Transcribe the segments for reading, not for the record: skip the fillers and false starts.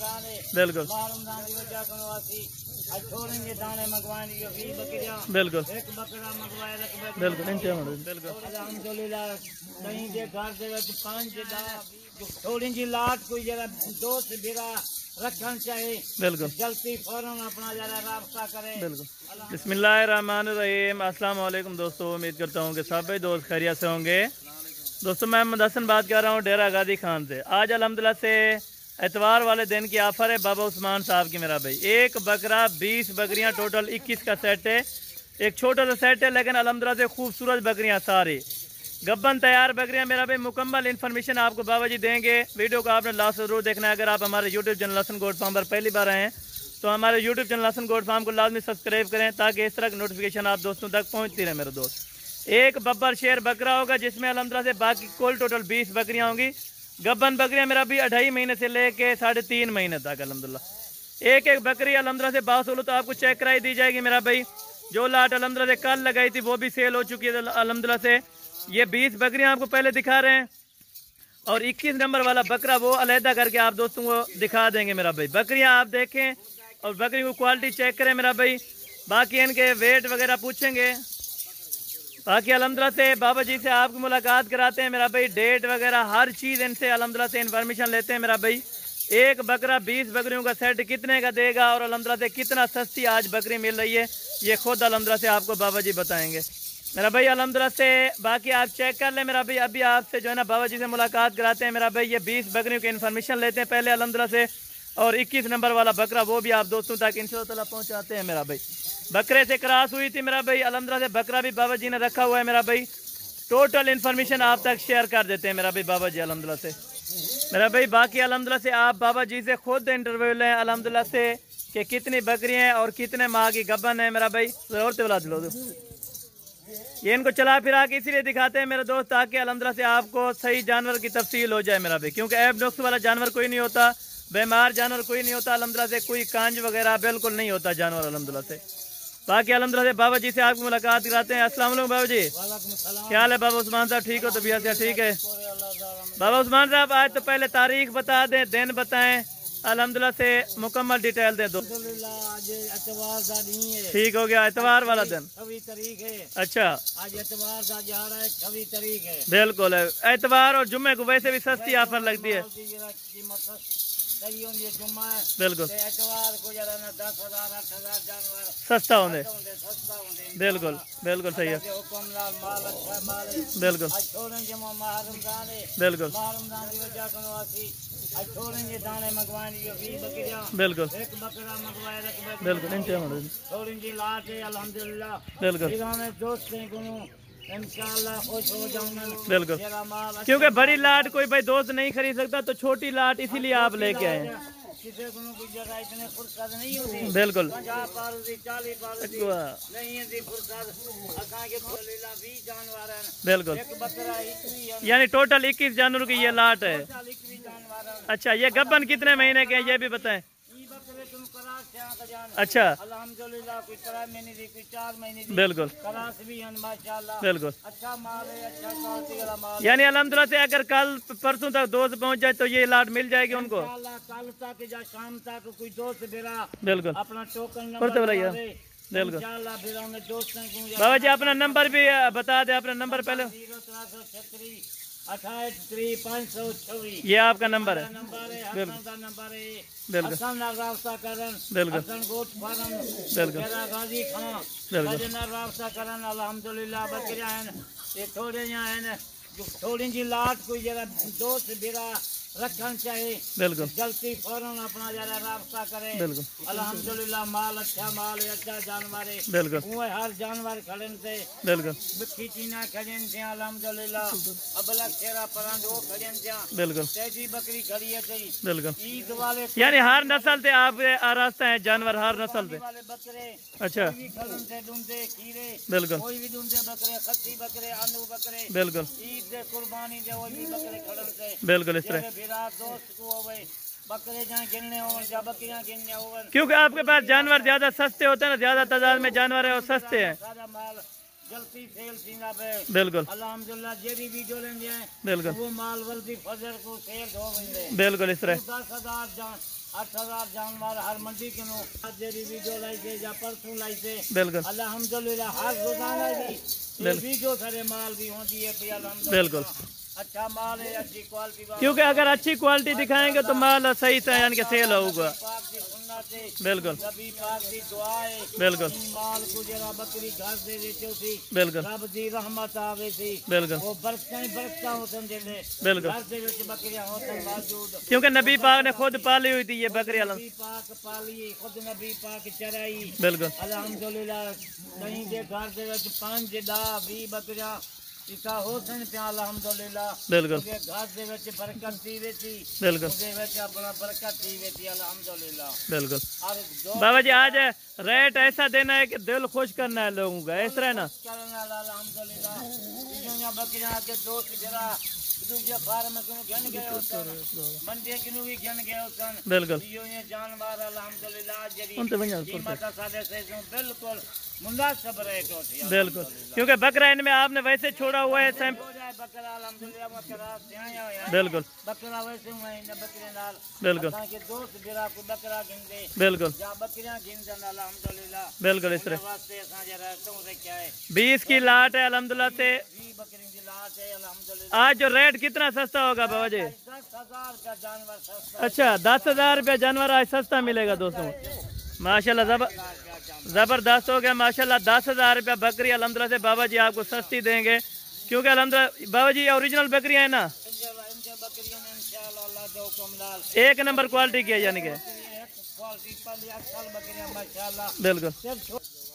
बिल्कुल बिल्कुल बिल्कुल अल्हम्दुलिल्लाह कहीं जे घर दे विच 5 थोड़ी जी लाट कोई जरा दोस्त बिरा रखना चाहिए। बिल्कुल जल्दी फौरन अपना जरा राब्ता करें। बिल्कुल। बिस्मिल्लाहिर्रहमानिर्रहीम। अस्सलाम वालेकुम दोस्तों, उम्मीद करता हूँ कि सभी दोस्त खैरियत से होंगे। दोस्तों मैं मोहम्मद हसन बात कर रहा हूँ डेरा गाजी खान से। आज अल्हम्दुलिल्लाह से एतवार वाले दिन की ऑफ़र है बाबा उस्मान साहब की। मेरा भाई एक बकरा 20 बकरियाँ टोटल 21 का सेट है। एक छोटा सा सेट है लेकिन अल्हम्दुलिल्लाह से खूबसूरत बकरियाँ सारी गब्बन तैयार बकरियाँ। मेरा भाई मुकम्मल इन्फॉर्मेशन आपको बाबा जी देंगे। वीडियो को आपने लास्ट जरूर देखना है। अगर आप हमारे YouTube channel Hasan goat farm पर पहली बार आए हैं तो हमारे YouTube channel Hasan goat farm को लाजमी सब्सक्राइब करें ताकि इस तरह की नोटिफिकेशन आप दोस्तों तक पहुँचती रहे। मेरे दोस्त एक बब्बर शेर बकरा होगा जिसमें अल्हम्दुलिल्लाह से बाकी कुल टोटल 20 बकरियाँ होंगी। गब्बन बकरियाँ मेरा भी 2.5 महीने से लेके 3.5 महीने तक अल्हम्दुलिल्लाह। एक एक बकरी अल्हम्दुलिल्लाह से बासोलो तो आपको चेक कराई दी जाएगी। मेरा भाई जो लाट अल्हम्दुलिल्लाह से कल लगाई थी वो भी सेल हो चुकी है अल्हम्दुलिल्लाह से। ये 20 बकरियां आपको पहले दिखा रहे हैं और 21 नंबर वाला बकरा वो अलहदा करके आप दोस्तों को दिखा देंगे। मेरा भाई बकरियां आप देखें और बकरी को क्वालिटी चेक करें। मेरा भाई बाकी इनके वेट वगैरह पूछेंगे। बाकी अल्हम्दुलिल्लाह से बाबा जी से आपकी मुलाकात कराते हैं। मेरा भाई डेट वगैरह हर चीज़ इनसे अल्हम्दुलिल्लाह से इन्फॉर्मेशन लेते हैं। मेरा भाई एक बकरा 20 बकरियों का सेट कितने का देगा और अल्हम्दुलिल्लाह से कितना सस्ती आज बकरी मिल रही है ये खुद अल्हम्दुलिल्लाह से आपको बाबा जी बताएंगे। मेरा भाई अल्हम्दुलिल्लाह से बाकी आप चेक कर लें। मेरा भाई अभी आपसे जो है ना बाबा जी से मुलाकात कराते हैं। मेरा भाई ये 20 बकरियों की इन्फॉर्मेशन लेते हैं पहले अल्हम्दुलिल्लाह से और 21 नंबर वाला बकरा वो भी आप दोस्तों तक इंशाअल्लाह पहुँचाते हैं। मेरा भाई बकरे से क्रॉस हुई थी मेरा भाई अल्हम्दुलिल्लाह से बकरा भी बाबा जी ने रखा हुआ है। मेरा भाई टोटल इन्फॉर्मेशन आप तक शेयर कर देते हैं मेरा भाई बाबा जी अल्हम्दुलिल्लाह से। मेरा भाई बाकी अल्हम्दुलिल्लाह से आप बाबा जी से खुद इंटरव्यू लें अल्हम्दुलिल्लाह से कि कितनी बकरियाँ हैं और कितने माह की गबन है। मेरा भाई और बुला दिलो ये इनको चला फिरा के इसीलिए दिखाते हैं मेरे दोस्त ताकि अल्हम्दुलिल्लाह से आपको सही जानवर की तफसील हो जाए। मेरा भाई क्योंकि ऐब नुक्स वाला जानवर कोई नहीं होता, बीमार जानवर कोई नहीं होता अल्हम्दुलिल्लाह से, कोई कांज वगैरह बिल्कुल नहीं होता जानवर अल्हम्दुलिल्लाह से। बाकी अल्हम्दुलिल्लाह से बाबा जी से आपकी मुलाकात कराते हैं। अस्सलाम वालेकुम बाबा जी, क्या हाल है बाबा उस्मान साहब? ठीक हो? तबीयत से ठीक है? बाबा उस्मान साहब आज तो पहले तारीख बता दें, दिन बताएं, अल्हम्दुलिल्लाह से मुकम्मल डिटेल दे दो। ठीक हो गया, एतवार वाला दिन 26 तारीख है। अच्छा आज एतवार का जा रहा है, 26 तारीख है। बिल्कुल है। एतवार और जुम्मे को वैसे भी सस्ती ऑफर लगती है। बिल्कुल एतवार को जरा ना 10,000 8,000 जानवर सस्ता होंगे। बिल्कुल बिल्कुल सही है। बिल्कुल बिल्कुल बिल्कुल बिल्कुल अल्हम्दुलिल्लाह बिल्कुल बिल्कुल बिल्कुल क्योंकि बड़ी लाट कोई भाई दोस्त नहीं खरीद सकता तो छोटी लाट इसीलिए आप लेके आए। बिल्कुल बिल्कुल यानी टोटल 21 जानवरों की ये लाट है। अच्छा ये गब्बन कितने महीने के हैं ये भी बताएं। अच्छा अल्हम्दुलिल्लाह कोई 3 महीने की, कोई 4 महीने की, बिल्कुल माशाल्लाह बिल्कुल अच्छा माल है, अच्छा क्वालिटी वाला माल। यानी अल्हम्दुलिल्लाह से अगर कल परसों तक दोस्त पहुंच जाए तो ये लाट मिल जाएगी उनको कल तक या शाम तक कोई दोस्त मेरा बिल्कुल अपना टोकन बिल्कुल बाबा जी अपना नंबर भी बता दे। अपना नंबर पहले 036 ये आपका नंबर है। बिल्कुल बिल्कुल अल्हम्दुलिल्लाह बकरियां ये थोड़े यहाँ थोड़ी जी लाट कोई जरा दोस्त बिरा रखना चाहिए। बिल्कुल जल्दी फौरन अपना जरा राब्ता करें। बिल्कुल अल्हम्दुलिल्लाह माल अच्छा माल है, अच्छा जानवर है। बिल्कुल हर जानवर खड़न से बिल्कुल खींचीना खड़न से अल्हम्दुलिल्लाह अबला शेरा परंद वो खड़न से बिल्कुल तेजी बकरी खड़ी है थी। बिल्कुल ईद वाले यानी हर नस्ल से आप आरास्ता है जानवर हर नस्ल से। वाले बकरे अच्छा खड़न से ढूंढते खीरे बिल्कुल कोई भी ढूंढते बकरे खस्सी बकरे अनु बकरे बिल्कुल ईद से कुर्बानी दे वो भी बकरे खड़न से बिल्कुल इस तरह दोस्त को बकरे जहाँ गिनने हो या बकरियाँ गिनने हो क्योंकि आपके पास जानवर ज्यादा सस्ते होते हैं ना, ज्यादा तादाद में जानवर है और सस्ते हैं। सारा माल जल्दी सेल सीना पे बिल्कुल अल्हम्दुलिल्लाह जेरी वीडियो लेंगे बिल्कुल वो माल वल्दी फजर को सेल हो गए। बिल्कुल इस तरह 8,000 जानवर हर मंडी के नो आज वीडियो लाई से या परसों लाई से बिल्कुल अल्हम्दुलिल्लाह हर रोजाना भी वीडियो सारे माल भी होती है अल्हम्दुलिल्लाह बिल्कुल अच्छा माल है, अच्छी क्वालिटी का। क्योंकि अगर अच्छी क्वालिटी दिखाएंगे तो माल सही से यानी कि सेल होगा। बिल्कुल नबी पाक दी दुआ है बिल्कुल माल को जरा बकरी घर दे देते सी बिल्कुल रब दी रहमत आवे सी बिल्कुल वो बरकतां होतन जेले बिल्कुल घर दे विच बकरियां होतन मौजूद क्योंकि नबी पाक ने खुद पाली हुई थी ये बकरी। नबी पाक पाली खुद नबी पाक चराई बिल्कुल अल्हम्दुलिल्लाह कहीं के घर दे विच 5 10 20 बकरियां इसा होसन पे अल्हम्दुलिल्लाह बिल्कुल घर दे विच बरकत दी वेती बिल्कुल दे विच अपना बरकत दी वेती अल्हम्दुलिल्लाह बिल्कुल। और बाबा जी आज रेट ऐसा देना है कि दिल खुश करना है लोगों का, इस तरह ना करना अल्हम्दुलिल्लाह दुनिया बकरियां के दोस्त जरा दूसरे फार्म में क्यों घन गए होतन मंडी क्यों भी घन गए होतन बिल्कुल ये जानवर अल्हम्दुलिल्लाह जरी उनते वजह कीमत सादे से बिल्कुल मुनासिब रेट होती है बिल्कुल। क्योंकि बकरा इनमें आपने वैसे छोड़ा हुआ है सैम हो जाए बकरा अल्हम्दुलिल्लाह बकरा आया है बिल्कुल बकरा वैसे हुए इन बकरे नाल बिल्कुल के दोस्त गिरा को बकरा गिन दे बिल्कुल या बकरियां गिन दन अल्हम्दुलिल्लाह बिल्कुल। इस तरह वास्ते असा जरा तो क्या है 20 की लाट है अल्हम्दुलिल्लाह से। 20 बकरी की लाट है अल्हम्दुलिल्लाह। आज जो रेट कितना सस्ता होगा बाबा जी? 10,000 का जानवर सस्ता। अच्छा 10,000 रुपया जानवर आज सस्ता मिलेगा दोस्तों, माशाल्लाह जबरदस्त हो गया माशाल्लाह। 10,000 रुपया बकरी अल्हम्दुलिल्लाह से बाबा जी आपको सस्ती देंगे, क्योंकि अल्हम्दुलिल्लाह बाबा जी ओरिजिनल बकरियां है ना, इनके बकरियों ने इंशाअल्लाह अल्लाह दो कमलाल एक नंबर क्वालिटी की है यानी कि क्वालिटी पहले असल बकरियां माशाअल्लाह। बिल्कुल।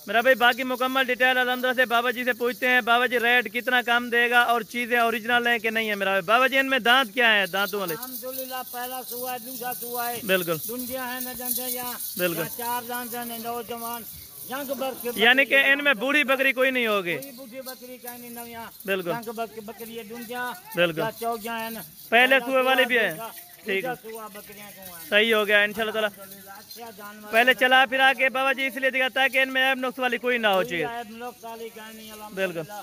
मेरा भाई बाकी मुकम्मल डिटेल अल्हम्दुलिल्लाह से बाबा जी से पूछते हैं। बाबा जी रेट कितना कम देगा और चीजें ओरिजिनल है कि नहीं है? मेरा भाई बाबा जी इनमें दांत क्या है? दांतों वाले अल्हम्दुलिल्लाह पहला सुआ है दूसरा सुआ है बिल्कुल दुनिया है न जानते या बिल्कुल। 4 जानते हैं नौजवान यंग बकरी यानी कि इनमें बूढ़ी बकरी कोई नहीं होगी। कोई बूढ़ी बकरी का नहीं नविया बिल्कुल यंग बकरी है दुनिया बिल्कुल। 14 है पहले सुए वाली भी है, ठीक है सुआ बकरियां को है सही हो गया इंशाल्लाह ताला। अच्छा जानवर पहले चला फिरा के बाबा जी इसलिए दिखाता है कि इनमें ऐब नुक्स वाली कोई ना हो चाहिए। लोग साली का नहीं बिल्कुल अल्हम्दुलिल्लाह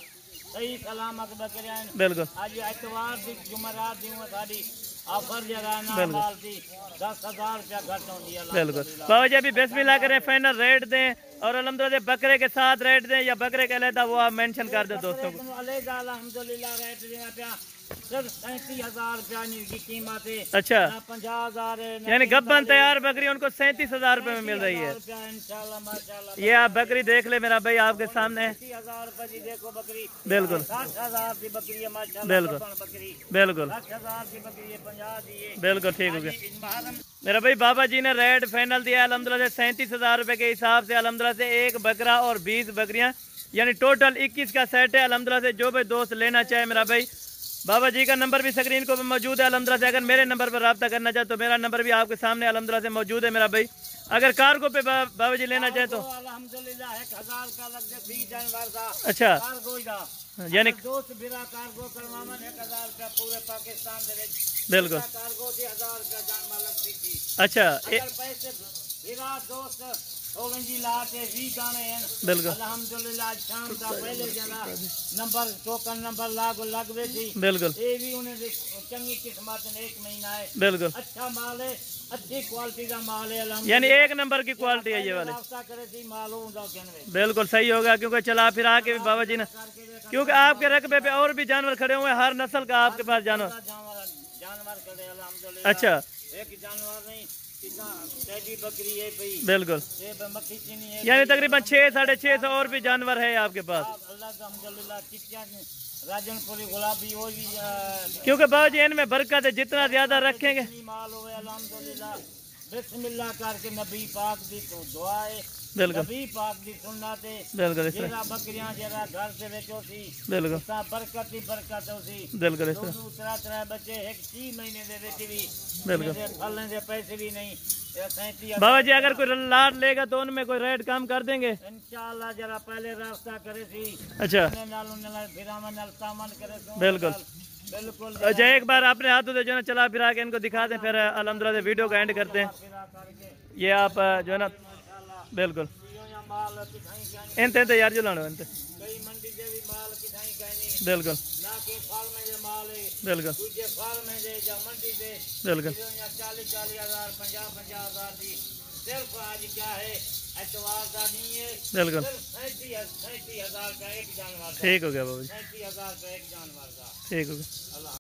सही सलामत बकरियां बिल्कुल आज इतवार दी जुमरात दी साडी ऑफर जगह ना बिल्कुल। माल दी 10,000 रुपया घट होंदी है बिल्कुल। बाबा जी अभी बिस्मिल्लाह करें, फाइनल रेट दें और अल्हम्दुलिल्लाह बकरे के साथ रेट दें या बकरे के अलग वो आप मेंशन कर दें दोस्तों को। अल्हम्दुलिल्लाह रेट देना पिया सिर्फ 37,000 रुपया की कीमत है। अच्छा 50,000 यानी गब्बन तैयार बकरी उनको 37,000 रुपए में मिल रही है। इंशाल्लाह माशाल्लाह। ये आप बकरी देख ले मेरा भाई आपके सामने 30,000 रुपए की देखो बकरी बिल्कुल 60,000 की बकरी है माशाल्लाह। बिल्कुल बकरी बिल्कुल 60,000 की बकरी है 50 दी है बिल्कुल ठीक हो गया मेरा भाई। बाबा जी ने रेट फाइनल दिया अल्हम्दुलिल्लाह से 37,000 रुपए के हिसाब से अल्हम्दुलिल्लाह से एक बकरा और 20 बकरियां यानी टोटल 21 का सेट है अल्हम्दुलिल्लाह से। जो भी दोस्त लेना चाहे मेरा भाई बाबा जी का नंबर भी स्क्रीन को मौजूद है अल्हम्दुलिल्लाह से। अगर मेरे नंबर पर रब्ता करना चाहे तो मेरा नंबर भी आपके सामने अल्हम्दुलिल्लाह से मौजूद है मेरा भाई। अगर कार्गो पे बाबा जी लेना चाहे तो अल्हम्दुलिल्लाह 1,000 का लग जाए 20 जानवर का अच्छा कार्गो का यानी दोस्त बिना कार्गो करवावन 1,000 का पूरे पाकिस्तान दे बिल्कुल कार्गो से 1,000 का जानवर लगती थी। अच्छा अगर पैसे बिना दोस्त जी लाते 20 गाने हैं बिल्कुल अल्हम्दुलिल्लाह शाम का पहले जना नंबर टोकन नंबर लगवे थी बिल्कुल ये भी उन्हें चंगी किस्मत ने 1 महीना है बिल्कुल अच्छा माल है अच्छी क्वालिटी का माल है यानी 1 नंबर की क्वालिटी है ये वाली करे थी मालूम बिल्कुल सही होगा। क्योंकि चला फिरा के भी बाबा जी ने क्योंकि आपके रकबे पे और भी जानवर खड़े हुए हैं हर नस्ल का आपके पास जानवर खड़े अल्हम्दुलिल्लाह। अच्छा एक जानवर नहीं बकरी है भाई बिल्कुल मक्खी चीनी है यानी तकरीबन 600-650 और भी जानवर है आपके पास। राजनपुरी गुलाबी वो भी क्योंकि बाबा जी इनमें बरकत है, जितना ज्यादा रखेंगे माल हो अल्हम्दुलिल्लाह। बिस्मिल्लाह करके नबी पाक दी तो दुआ है बिल्कुल नबी पाक दी सुन्नत है बिल्कुल इस जेरा तरह बकरियां जेरा घर से बेचो सी बिल्कुल ता बरकत ही बरकत होसी बिल्कुल इस तरह दूसरा तरह बच्चे एक 6 महीने दे बेच भी बिल्कुल फलने दे पैसे भी नहीं बाबा जी अगर कोई लाट लेगा तो उनमें कोई रेट कम कर देंगे इंशाल्लाह। जरा पहले रास्ता करे सी अच्छा बिल्कुल बिल्कुल अच्छा एक बार अपने हाथों से जो है ना चला फिरा के इनको दिखा दें फिर अल्हम्दुलिल्लाह से वीडियो का एंड करते हैं। ये आप जो है ना बिल्कुल माल किथाई कहनी इनते ते यार जो लानो इनते कई मंडी से भी माल किथाई कहनी बिल्कुल ना के फाल में जो माल है बिल्कुल दूजे फाल में जे या मंडी से बिल्कुल 40 हज़ार 50 हज़ार दी सिर्फ आज क्या है एतवार का नहीं है बिल्कुल सिर्फ 37 हज़ार का एक जानवर ठीक हो गया बाबू जी 37 हज़ार का एक जानवर का ठीक हो गया अल्लाह